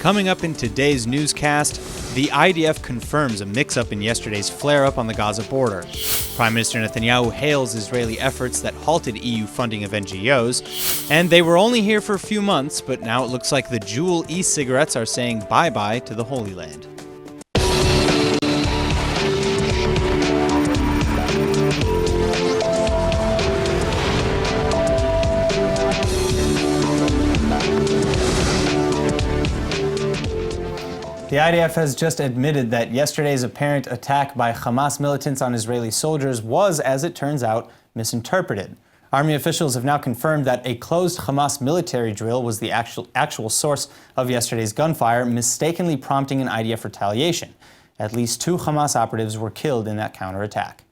Coming up in today's newscast, the IDF confirms a mix-up in yesterday's flare-up on the Gaza border. Prime Minister Netanyahu hails Israeli efforts that halted EU funding of NGOs, and they were only here for a few months, but now it looks like the Juul e-cigarettes are saying bye-bye to the Holy Land. The IDF has just admitted that yesterday's apparent attack by Hamas militants on Israeli soldiers was, as it turns out, misinterpreted. Army officials have now confirmed that a closed Hamas military drill was the actual source of yesterday's gunfire, mistakenly prompting an IDF retaliation. At least 2 Hamas operatives were killed in that counterattack.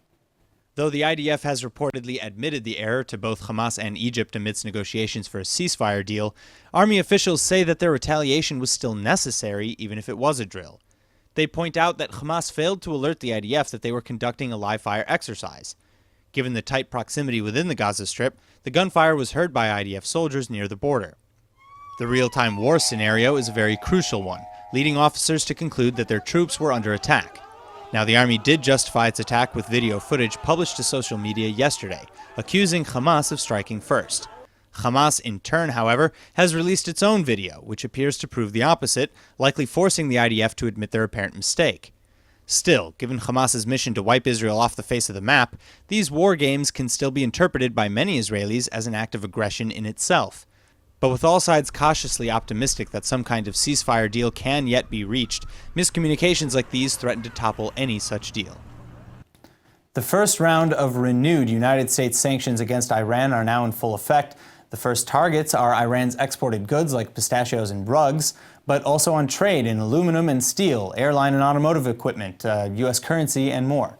Though the IDF has reportedly admitted the error to both Hamas and Egypt amidst negotiations for a ceasefire deal, Army officials say that their retaliation was still necessary, even if it was a drill. They point out that Hamas failed to alert the IDF that they were conducting a live-fire exercise. Given the tight proximity within the Gaza Strip, the gunfire was heard by IDF soldiers near the border. The real-time war scenario is a very crucial one, leading officers to conclude that their troops were under attack. Now, the Army did justify its attack with video footage published to social media yesterday, accusing Hamas of striking first. Hamas, in turn, however, has released its own video, which appears to prove the opposite, likely forcing the IDF to admit their apparent mistake. Still, given Hamas's mission to wipe Israel off the face of the map, these war games can still be interpreted by many Israelis as an act of aggression in itself. But with all sides cautiously optimistic that some kind of ceasefire deal can yet be reached, miscommunications like these threaten to topple any such deal. The first round of renewed United States sanctions against Iran are now in full effect. The first targets are Iran's exported goods like pistachios and rugs, but also on trade in aluminum and steel, airline and automotive equipment, U.S. currency, and more.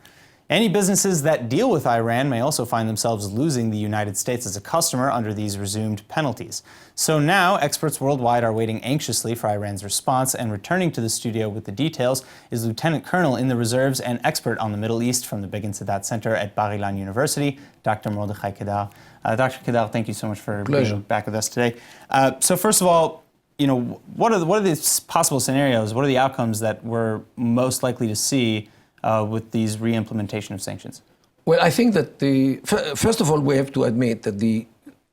Any businesses that deal with Iran may also find themselves losing the United States as a customer under these resumed penalties. So now, experts worldwide are waiting anxiously for Iran's response, and returning to the studio with the details is Lieutenant Colonel in the Reserves and expert on the Middle East from the Begin Sadat Center at Bar-Ilan University, Dr. Mordechai Kedar. Dr. Kedar, thank you so much for being back with us today. So first of all, what are the possible scenarios, what are the outcomes that we're most likely to see with these re-implementation of sanctions? Well, I think that first of all, we have to admit that the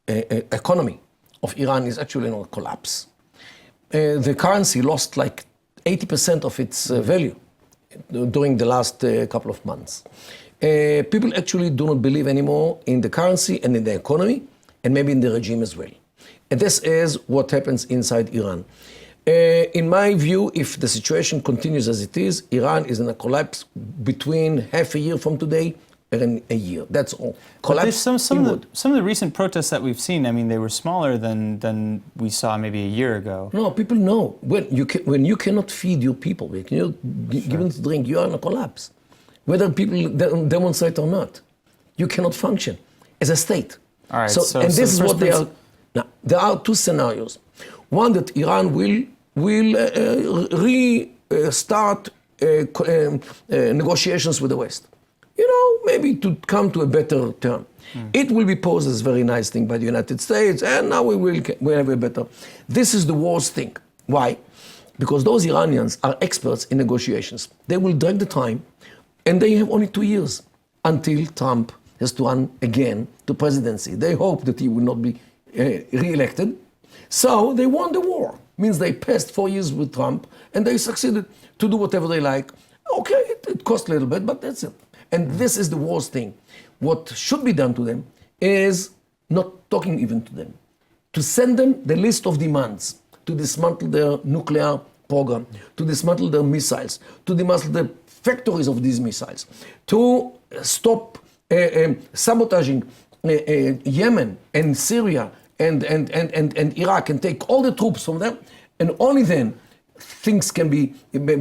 economy of Iran is actually in a collapse. The currency lost like 80% of its value during the last couple of months. People actually do not believe anymore in the currency and in the economy, and maybe in the regime as well. And this is what happens inside Iran. In my view, if the situation continues as it is, Iran is in a collapse between half a year from today and a year. That's all. Collapse. Some of the recent protests that we've seen, I mean, they were smaller than we saw maybe a year ago. No, people know. When you cannot feed your people, when you give them to drink, you are in a collapse. Whether people demonstrate or not, you cannot function as a state. All right. And this is what they are. Now, there are 2 scenarios. One, that Iran will restart negotiations with the West. Maybe to come to a better term. It will be posed as a very nice thing by the United States, and now we have a better. This is the worst thing. Why? Because those Iranians are experts in negotiations. They will drag the time, and they have only 2 years until Trump has to run again to presidency. They hope that he will not be re-elected. So they won the war. Means they passed 4 years with Trump, and they succeeded to do whatever they like. Okay, it cost a little bit, but that's it. And this is the worst thing. What should be done to them is not talking even to them. To send them the list of demands to dismantle their nuclear program, to dismantle their missiles, to dismantle the factories of these missiles, to stop sabotaging Yemen and Syria and Iraq, and take all the troops from them, and only then things can be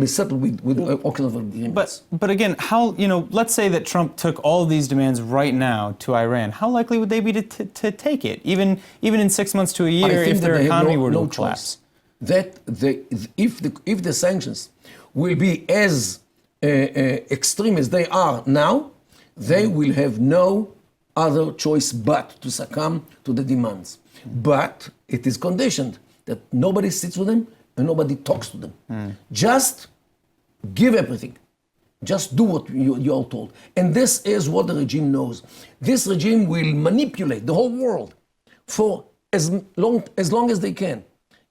settled with occasional agreements. But again, how, let's say that Trump took all of these demands right now to Iran. How likely would they be to take it, even in 6 months to a year, if their economy were to collapse? If the sanctions will be as extreme as they are now, they will have no other choice but to succumb to the demands. But it is conditioned that nobody sits with them and nobody talks to them. Just give everything. Just do what you are told. And this is what the regime knows. This regime will manipulate the whole world for as long as they can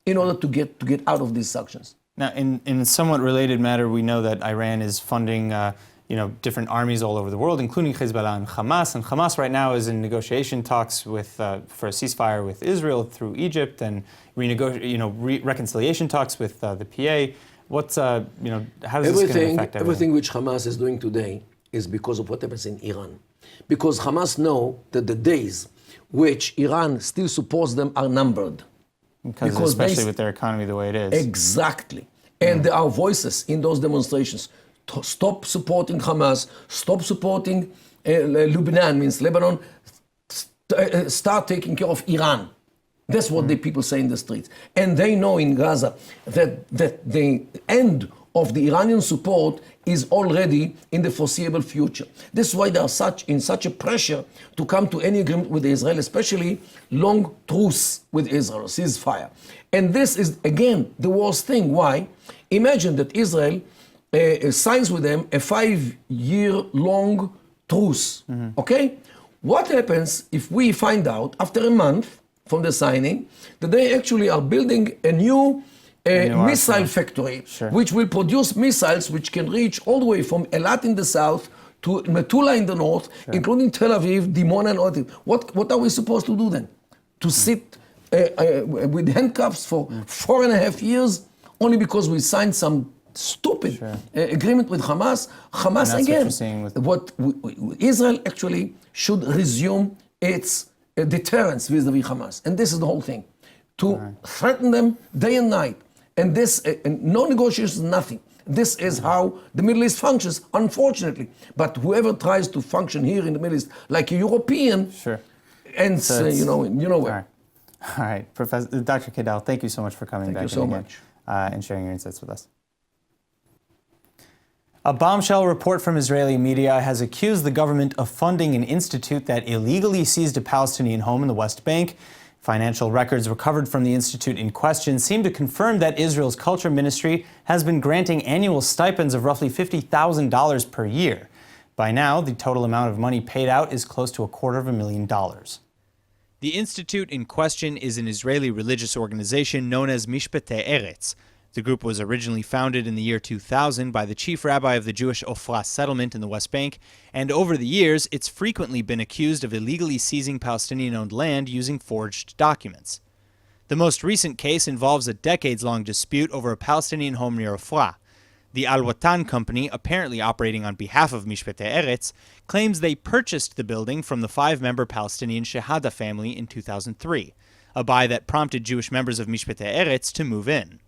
in order to get out of these sanctions. Now, in a somewhat related matter, we know that Iran is funding different armies all over the world, including Hezbollah and Hamas. And Hamas right now is in negotiation talks for a ceasefire with Israel through Egypt, and reconciliation talks with the PA. How does this going to affect everything which Hamas is doing today is because of what happens in Iran. Because Hamas know that the days which Iran still supports them are numbered. Because especially with their economy the way it is. Exactly. And there are voices in those demonstrations to stop supporting Hamas, stop supporting Lebanon, means Lebanon, start taking care of Iran. That's what the people say in the streets. And they know in Gaza that the end of the Iranian support is already in the foreseeable future. This is why they are in such a pressure to come to any agreement with Israel, especially long truce with Israel, ceasefire. And this is, again, the worst thing. Why? Imagine that Israel signs with them a 5-year-long truce, okay? What happens if we find out after a month from the signing that they actually are building a new missile factory, which will produce missiles which can reach all the way from Eilat in the south to Metula in the north, including Tel Aviv, Dimona, and all that. What are we supposed to do then? To sit with handcuffs for 4.5 years only because we signed some stupid agreement with Hamas? Hamas again. Israel actually should resume its deterrence vis-a-vis Hamas. And this is the whole thing. To threaten them day and night. And this, no negotiations, nothing. This is how the Middle East functions, unfortunately. But whoever tries to function here in the Middle East like a European, ends, you know where. All right. Professor Dr. Kedal, thank you so much for coming back. Thank you so much. And sharing your insights with us. A bombshell report from Israeli media has accused the government of funding an institute that illegally seized a Palestinian home in the West Bank. Financial records recovered from the institute in question seem to confirm that Israel's culture ministry has been granting annual stipends of roughly $50,000 per year. By now, the total amount of money paid out is close to $250,000. The institute in question is an Israeli religious organization known as Mishpatei Eretz. The group was originally founded in the year 2000 by the chief rabbi of the Jewish Ofra settlement in the West Bank, and over the years, it's frequently been accused of illegally seizing Palestinian-owned land using forged documents. The most recent case involves a decades-long dispute over a Palestinian home near Ofra. The Al-Watan company, apparently operating on behalf of Mishpatei Eretz, claims they purchased the building from the 5-member Palestinian Shehada family in 2003, a buy that prompted Jewish members of Mishpatei Eretz to move in.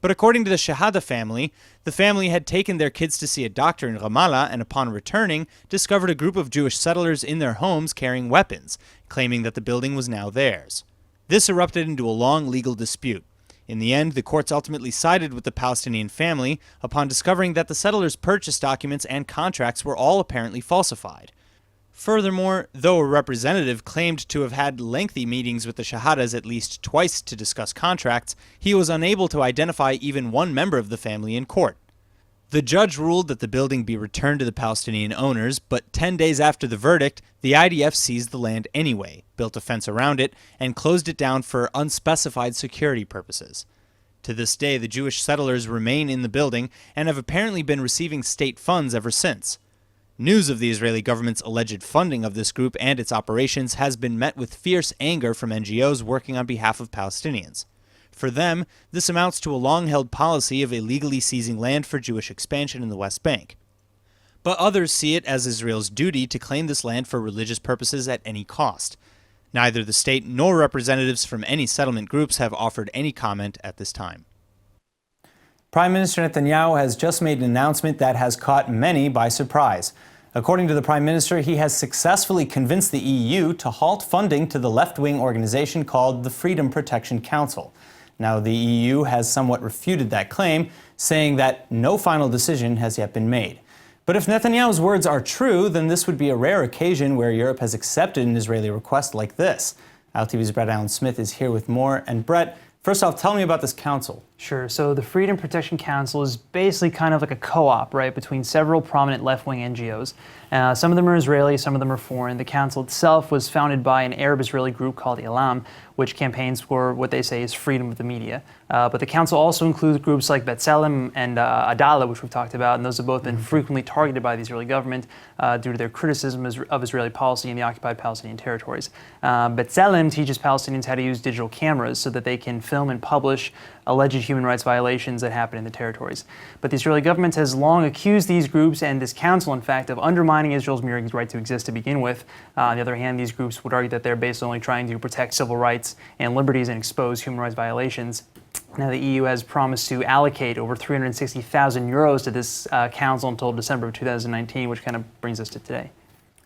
But according to the Shehada family, the family had taken their kids to see a doctor in Ramallah and upon returning, discovered a group of Jewish settlers in their homes carrying weapons, claiming that the building was now theirs. This erupted into a long legal dispute. In the end, the courts ultimately sided with the Palestinian family upon discovering that the settlers' purchase documents and contracts were all apparently falsified. Furthermore, though a representative claimed to have had lengthy meetings with the Shahadas at least twice to discuss contracts, he was unable to identify even one member of the family in court. The judge ruled that the building be returned to the Palestinian owners, but 10 days after the verdict, the IDF seized the land anyway, built a fence around it, and closed it down for unspecified security purposes. To this day, the Jewish settlers remain in the building and have apparently been receiving state funds ever since. News of the Israeli government's alleged funding of this group and its operations has been met with fierce anger from NGOs working on behalf of Palestinians. For them, this amounts to a long-held policy of illegally seizing land for Jewish expansion in the West Bank. But others see it as Israel's duty to claim this land for religious purposes at any cost. Neither the state nor representatives from any settlement groups have offered any comment at this time. Prime Minister Netanyahu has just made an announcement that has caught many by surprise. According to the Prime Minister, he has successfully convinced the EU to halt funding to the left-wing organization called the Freedom Protection Council. Now, the EU has somewhat refuted that claim, saying that no final decision has yet been made. But if Netanyahu's words are true, then this would be a rare occasion where Europe has accepted an Israeli request like this. Al TV's Brett Allen Smith is here with more. And Brett, first off, tell me about this council. Sure. So the Freedom Protection Council is basically kind of like a co-op, right, between several prominent left-wing NGOs. Some of them are Israeli, some of them are foreign. The council itself was founded by an Arab-Israeli group called Ilam, which campaigns for what they say is freedom of the media. But the council also includes groups like B'Tselem and Adala, which we've talked about, and those have both been frequently targeted by the Israeli government due to their criticism of Israeli policy in the occupied Palestinian territories. B'Tselem teaches Palestinians how to use digital cameras so that they can film and publish alleged human rights violations that happen in the territories. But the Israeli government has long accused these groups and this council, in fact, of undermining Israel's mere right to exist to begin with. On the other hand, these groups would argue that they're basically only trying to protect civil rights and liberties and expose human rights violations. Now, the EU has promised to allocate over 360,000 euros to this council until December of 2019, which kind of brings us to today.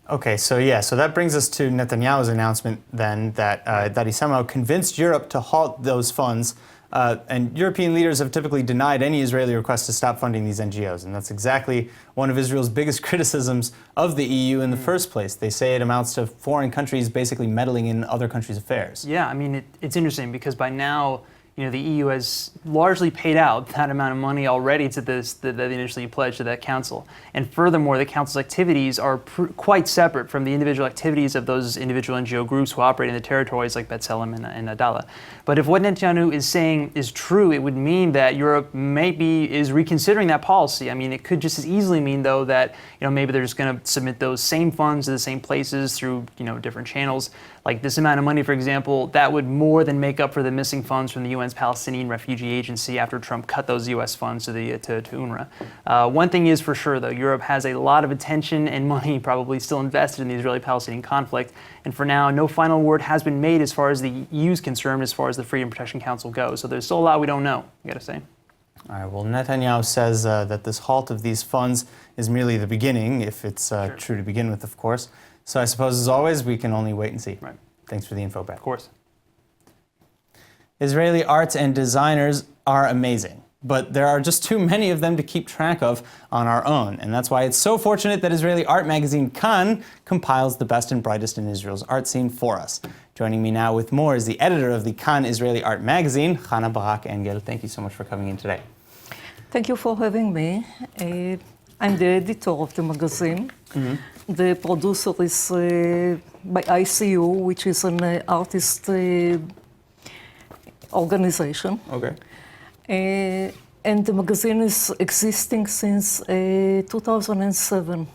Okay, so that brings us to Netanyahu's announcement then that he somehow convinced Europe to halt those funds. And European leaders have typically denied any Israeli request to stop funding these NGOs. And that's exactly one of Israel's biggest criticisms of the EU in the first place. They say it amounts to foreign countries basically meddling in other countries' affairs. Yeah, I mean, it's interesting because by now, the EU has largely paid out that amount of money already to that they initially pledged to that council. And furthermore, the council's activities are quite separate from the individual activities of those individual NGO groups who operate in the territories like B'Tselem and Adala. But if what Netanyahu is saying is true, it would mean that Europe is reconsidering that policy. I mean, it could just as easily mean, though, that maybe they're just going to submit those same funds to the same places through different channels. Like this amount of money, for example, that would more than make up for the missing funds from the UN's Palestinian Refugee Agency after Trump cut those U.S. funds to UNRWA. One thing is for sure, though, Europe has a lot of attention and money probably still invested in the Israeli-Palestinian conflict. And for now, no final word has been made as far as the EU is concerned, as far as the Freedom Protection Council goes. So there's still a lot we don't know, I got to say. All right, well, Netanyahu says that this halt of these funds is merely the beginning, if it's true to begin with, of course. So I suppose, as always, we can only wait and see. Right. Thanks for the info, Brad. Of course. Israeli arts and designers are amazing, but there are just too many of them to keep track of on our own. And that's why it's so fortunate that Israeli art magazine Kan compiles the best and brightest in Israel's art scene for us. Joining me now with more is the editor of the Kan Israeli Art magazine, Chana Barak Engel. Thank you so much for coming in today. Thank you for having me. I'm the editor of the magazine. The producer is by ICU, which is an artist organization. Okay. And the magazine is existing since 2007.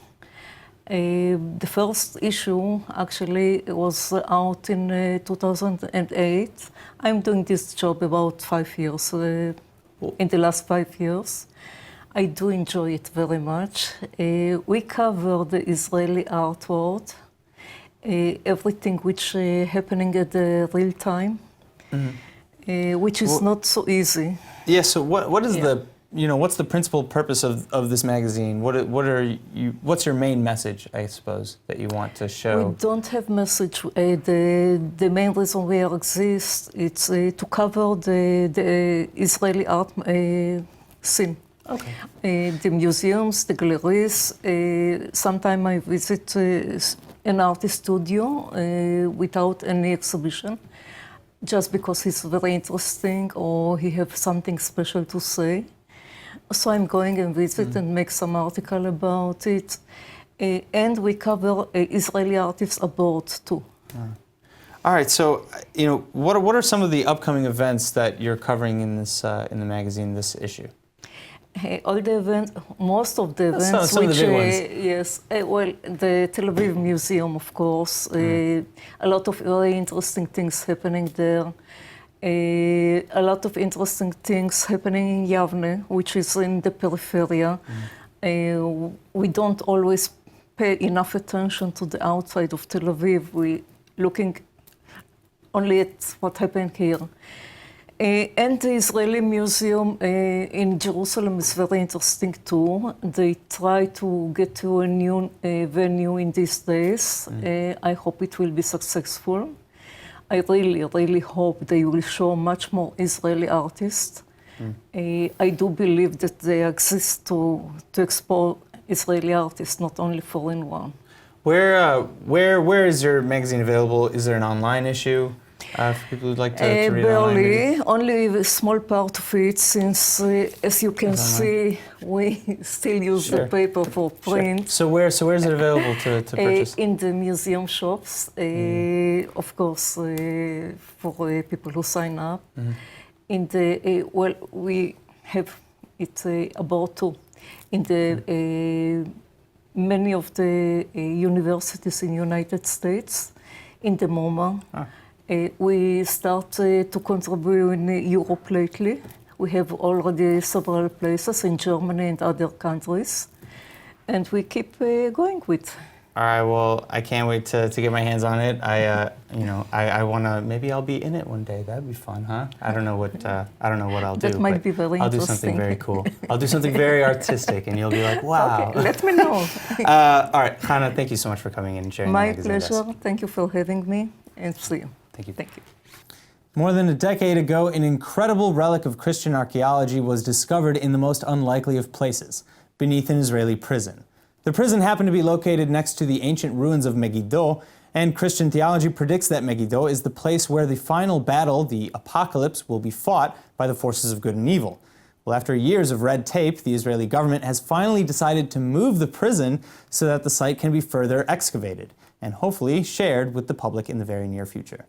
The first issue actually was out in 2008. I'm doing this job about 5 years, in the last 5 years. I do enjoy it very much. We cover the Israeli art world, everything which happening at the real time, which is not so easy. Yeah. So what is what's the principal purpose of this magazine? What's your main message, I suppose, that you want to show? We don't have message. The main reason we exist is to cover the Israeli art scene. Okay. The museums, the galleries. Sometimes I visit an artist studio without any exhibition, just because he's very interesting or he has something special to say. So I'm going and visit and make some article about it. And we cover Israeli artists abroad too. All right. So, what are some of the upcoming events that you're covering in this in the magazine, this issue? All the events, most of the events, some of the big ones. Yes, well, the Tel Aviv Museum, of course, a lot of very interesting things happening there. A lot of interesting things happening in Yavne, which is in the periphery. We don't always pay enough attention to the outside of Tel Aviv. We're looking only at what happened here. And the Israeli Museum in Jerusalem is very interesting too. They try to get to a new venue in these days. I hope it will be successful. I really, really hope they will show much more Israeli artists. I do believe that they exist to explore Israeli artists, not only foreign one. Where is your magazine available? Is there an online issue? For people who'd like to read online? Barely, only a small part of it, since, as you can see, we still use the paper for print. So where's it available to purchase? In the museum shops, of course, for people who sign up. In the, well, we have it about too. In the many of the universities in the United States, in the MoMA. We start to contribute in Europe lately. We have already several places in Germany and other countries, and we keep going with. All right. Well, I can't wait to get my hands on it. I wanna. Maybe I'll be in it one day. That'd be fun, huh? I don't know what I'll do. That might be very I'll do interesting. something very cool. I'll do something very artistic, and you'll be like, wow. Okay, let me know. All right, Hannah, thank you so much for coming in and sharing My the magazine with us. pleasure. Thank you for having me, and see you. Thank you. Thank you. More than a decade ago, an incredible relic of Christian archaeology was discovered in the most unlikely of places, beneath an Israeli prison. The prison happened to be located next to the ancient ruins of Megiddo, and Christian theology predicts that Megiddo is the place where the final battle, the apocalypse, will be fought by the forces of good and evil. Well, after years of red tape, the Israeli government has finally decided to move the prison so that the site can be further excavated and hopefully shared with the public in the very near future.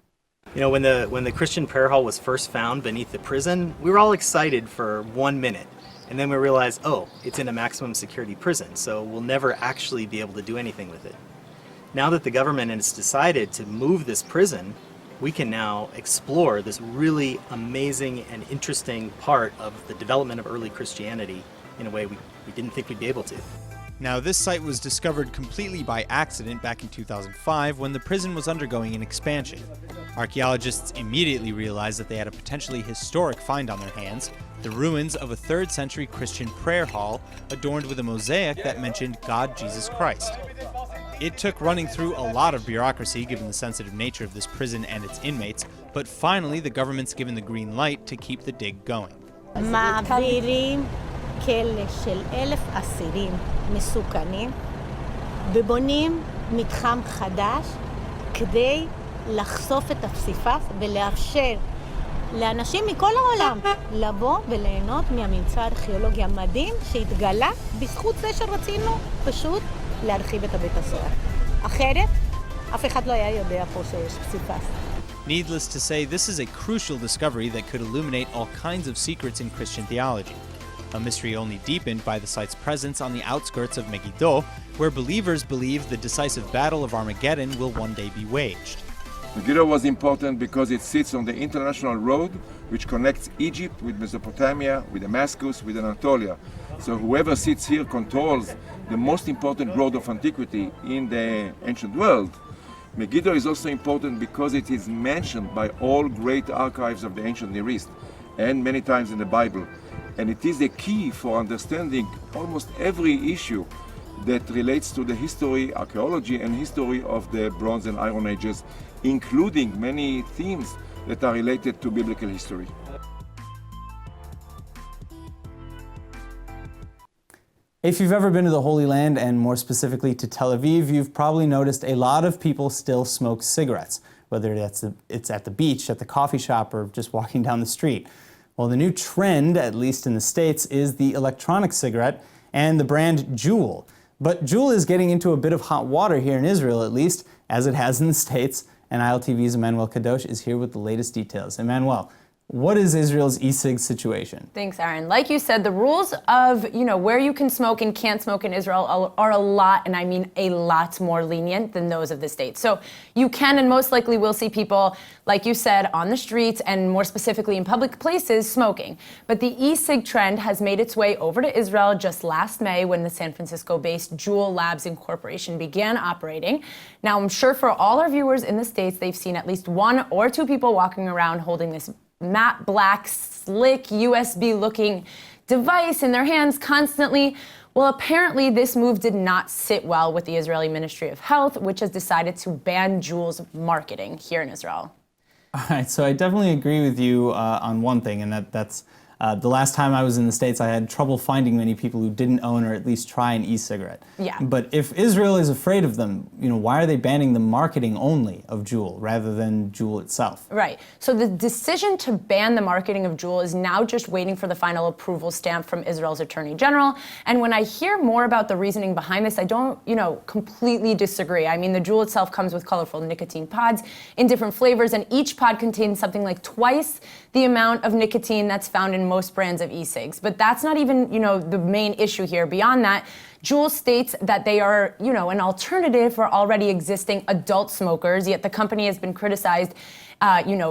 You know, when the Christian prayer hall was first found beneath the prison, we were all excited for 1 minute. And then we realized, oh, it's in a maximum security prison, so we'll never actually be able to do anything with it. Now that the government has decided to move this prison, we can now explore this really amazing and interesting part of the development of early Christianity in a way we didn't think we'd be able to. Now, this site was discovered completely by accident back in 2005 when the prison was undergoing an expansion. Archaeologists immediately realized that they had a potentially historic find on their hands, the ruins of a 3rd century Christian prayer hall adorned with a mosaic that mentioned God Jesus Christ. It took running through a lot of bureaucracy given the sensitive nature of this prison and its inmates, but finally the government's given the green light to keep the dig going. מעבירים כלא של 1,000 אסירים מסוכנים ובונים מתחם חדש כדי לחשוף את הפסיפס ולאפשר לאנשים מכל העולם לבוא וליהנות מהממצא הארכיאולוגי המדהים שהתגלה בזכות זה שרצינו פשוט להרחיב את הבית הסוהר. אחרת אף אחד לא היה יודע פה שיש פסיפס. Needless to say, this is a crucial discovery that could illuminate all kinds of secrets in Christian theology. A mystery only deepened by the site's presence on the outskirts of Megiddo, where believers believe the decisive battle of Armageddon will one day be waged. Megiddo was important because it sits on the international road which connects Egypt with Mesopotamia, with Damascus, with Anatolia. So whoever sits here controls the most important road of antiquity in the ancient world. Megiddo is also important because it is mentioned by all great archives of the ancient Near East and many times in the Bible. And it is a key for understanding almost every issue that relates to the history, archaeology, and history of the Bronze and Iron Ages, including many themes that are related to biblical history. If you've ever been to the Holy Land, and more specifically to Tel Aviv, you've probably noticed a lot of people still smoke cigarettes, whether it's at the beach, at the coffee shop, or just walking down the street. Well, the new trend, at least in the States, is the electronic cigarette and the brand Juul. But Juul is getting into a bit of hot water here in Israel, at least, as it has in the States, and ILTV's Emmanuel Kadosh is here with the latest details. Emmanuel, what is Israel's e-cig situation? Thanks, Aaron. Like you said, the rules of, where you can smoke and can't smoke in Israel are a lot, and I mean a lot more lenient than those of the States. So you can and most likely will see people, like you said, on the streets and more specifically in public places smoking. But the e-cig trend has made its way over to Israel just last May when the San Francisco-based Juul Labs Incorporation began operating. Now, I'm sure for all our viewers in the States, they've seen at least 1 or 2 people walking around holding this matte black, slick, USB-looking device in their hands constantly. Well, apparently this move did not sit well with the Israeli Ministry of Health, which has decided to ban Juul's marketing here in Israel. All right, so I definitely agree with you on one thing, and that's The last time I was in the States, I had trouble finding many people who didn't own or at least try an e-cigarette. Yeah. But if Israel is afraid of them, why are they banning the marketing only of Juul rather than Juul itself? Right. So the decision to ban the marketing of Juul is now just waiting for the final approval stamp from Israel's Attorney General. And when I hear more about the reasoning behind this, I don't, completely disagree. I mean, the Juul itself comes with colorful nicotine pods in different flavors, and each pod contains something like twice the amount of nicotine that's found in most brands of e-cigs. But that's not even, the main issue here. Beyond that, Juul states that they are, an alternative for already existing adult smokers, yet the company has been criticized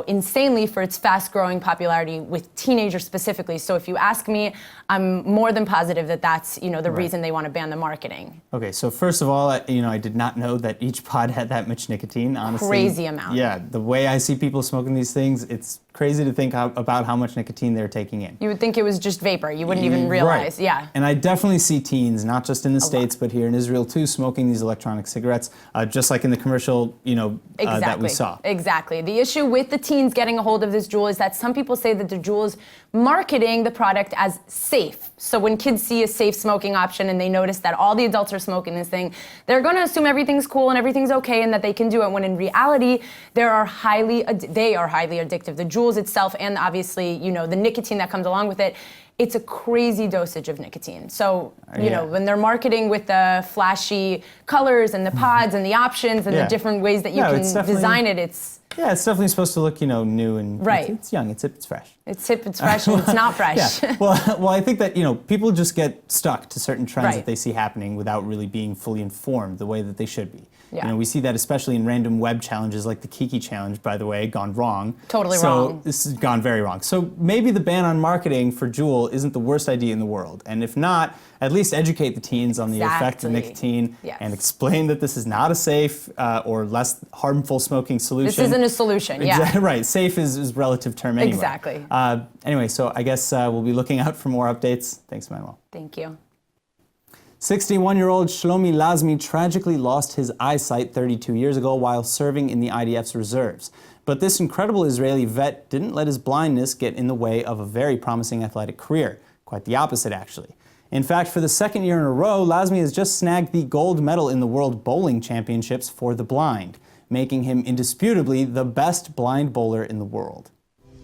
insanely for its fast-growing popularity with teenagers specifically. So if you ask me, I'm more than positive that that's, the reason they want to ban the marketing. Okay, so first of all, I did not know that each pod had that much nicotine, honestly. Crazy amount. Yeah, the way I see people smoking these things, it's crazy to think about how much nicotine they're taking in. You would think it was just vapor. You wouldn't even realize. Right. Yeah. And I definitely see teens, not just in the States, but here in Israel too, smoking these electronic cigarettes, just like in the commercial, that we saw. Exactly. The issue with the teens getting a hold of this Juul is that some people say that the Juul is marketing the product as safe. So when kids see a safe smoking option and they notice that all the adults are smoking this thing, they're going to assume everything's cool and everything's okay and that they can do it, when in reality, they are highly addictive. The Juuls itself, and obviously, the nicotine that comes along with it, it's a crazy dosage of nicotine. So, when they're marketing with the flashy colors and the pods and the options and the different ways that you can design it, it's definitely supposed to look, new and it's young, it's hip, it's fresh. It's hip, it's fresh, and it's not fresh. Yeah. Well, I think that, people just get stuck to certain trends that they see happening without really being fully informed the way that they should be. Yeah. We see that especially in random web challenges like the Kiki challenge, by the way, gone wrong. Totally wrong. So this has gone very wrong. So maybe the ban on marketing for Juul isn't the worst idea in the world. And if not, at least educate the teens on the effect of nicotine and explain that this is not a safe or less harmful smoking solution. This isn't a solution, Right. Safe is a relative term anyway. Exactly. Anyway, so I guess we'll be looking out for more updates. Thanks, Manuel. Thank you. 61-year-old Shlomi Lazmi tragically lost his eyesight 32 years ago while serving in the IDF's reserves. But this incredible Israeli vet didn't let his blindness get in the way of a very promising athletic career. Quite the opposite, actually. In fact, for the second year in a row, Lazmi has just snagged the gold medal in the World Bowling Championships for the blind, making him indisputably the best blind bowler in the world.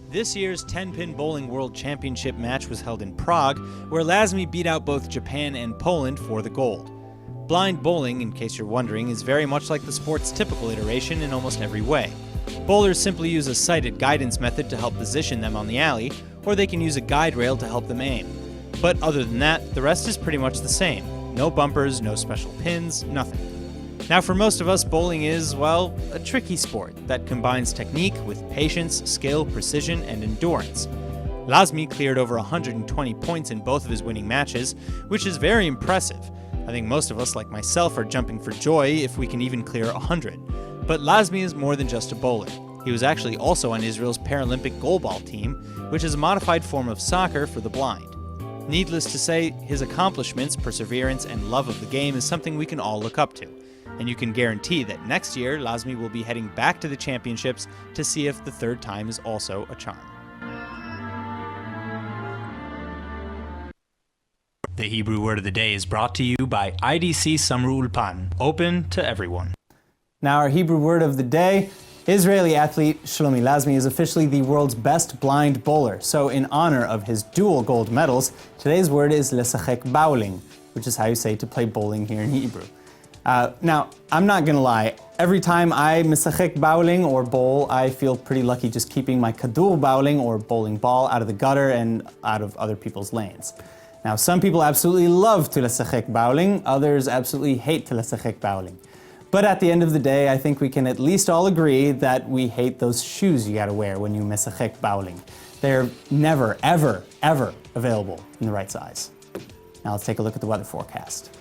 This year's 10-pin bowling world championship match was held in Prague, where Lazmi beat out both Japan and Poland for the gold. Blind bowling, in case you're wondering, is very much like the sport's typical iteration in almost every way. Bowlers simply use a sighted guidance method to help position them on the alley, or they can use a guide rail to help them aim. But other than that, the rest is pretty much the same. No bumpers, no special pins, nothing. Now, for most of us, bowling is, well, a tricky sport that combines technique with patience, skill, precision, and endurance. Lazmi cleared over 120 points in both of his winning matches, which is very impressive. I think most of us, like myself, are jumping for joy if we can even clear 100. But Lazmi is more than just a bowler. He was actually also on Israel's Paralympic goalball team, which is a modified form of soccer for the blind. Needless to say, his accomplishments, perseverance, and love of the game is something we can all look up to. And you can guarantee that next year, Lazmi will be heading back to the championships to see if the third time is also a charm. The Hebrew word of the day is brought to you by IDC Summer Ulpan, open to everyone. Now our Hebrew word of the day, Israeli athlete Shlomi Lazmi is officially the world's best blind bowler. So in honor of his dual gold medals, today's word is lesachek bowling, which is how you say to play bowling here in Hebrew. Now, I'm not gonna lie, every time I misachek bowling or bowl, I feel pretty lucky just keeping my kadur bowling or bowling ball out of the gutter and out of other people's lanes. Now, some people absolutely love to lesachek bowling, others absolutely hate to lesachek bowling. But at the end of the day, I think we can at least all agree that we hate those shoes you gotta wear when you misachek bowling. They're never, ever, ever available in the right size. Now let's take a look at the weather forecast.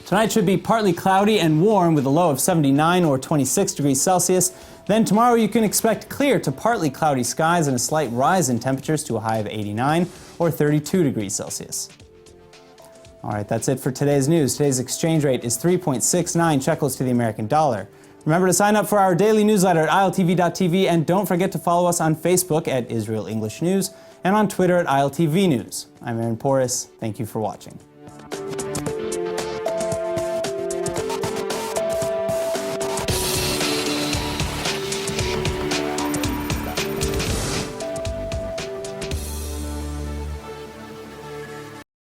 Tonight should be partly cloudy and warm with a low of 79 or 26 degrees Celsius. Then tomorrow you can expect clear to partly cloudy skies and a slight rise in temperatures to a high of 89 or 32 degrees Celsius. All right, that's it for today's news. Today's exchange rate is 3.69 shekels to the American dollar. Remember to sign up for our daily newsletter at iltv.tv and don't forget to follow us on Facebook at Israel English News and on Twitter at ILTV News. I'm Aaron Porras. Thank you for watching.